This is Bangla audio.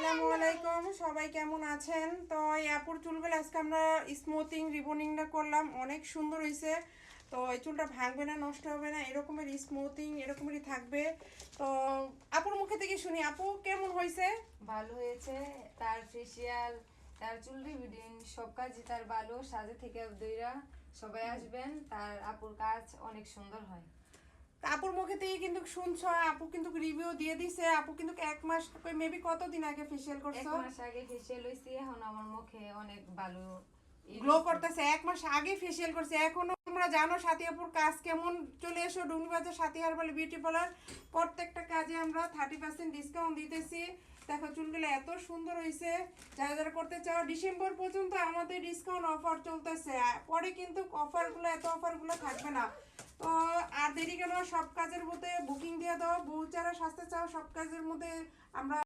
আসসালামু আলাইকুম, সবাই কেমন আছেন? তো এই আপুর চুলগুলো আজকে আমরা স্মুথিং রিবনিংটা করলাম, অনেক সুন্দর হয়েছে। তো এই চুলটা ভাঙবে না, নষ্ট হবে না, এরকমের স্মুথিং এরকমেরই থাকবে। তো আপুর মুখে থেকে শুনি, আপু কেমন হয়েছে? ভালো হয়েছে। তার ফেসিয়াল, তার চুল রিবিডিং সব কাজই তার ভালো। সাজে থেকে দইরা সবাই আসবেন, তার আপুর কাজ অনেক সুন্দর হয়। তা আপুর মুখে থেকে কিন্তু শুনছো, আপু কিন্তু রিভিউ দিয়ে দিছে। আপু কিন্তু 1 মাস, মেবি কতদিন আগে ফেসিয়াল এক করছো? মাস আগে ফেসিয়াল হয়েছে, এখন আমার মুখে অনেক ভালো গ্লো করতেছে। 1 মাস আগে ফেসিয়াল করছে, এখনো তোমরা জানো সাথী আপুর কাজ কেমন। চলে এসো ডুমনিবাজার সাথী হারবাল বিউটি পার্লার, প্রত্যেকটা কাজে আমরা 30% ডিসকাউন্ট দিতেছি। দেখো চুলগুলো এত সুন্দর হয়েছে। যারা যারা করতে চাও ডিসেম্বর পর্যন্ত আমাদের ডিসকাউন্ট অফার চলতেছে, পরে কিন্তু অফারগুলো এত অফারগুলো থাকবে না। তো আর দেরি কেন, সব কাজের মধ্যে বুকিং দিয়ে দাও। বউ যারা সাজতে চাও সব কাজের মধ্যে আমরা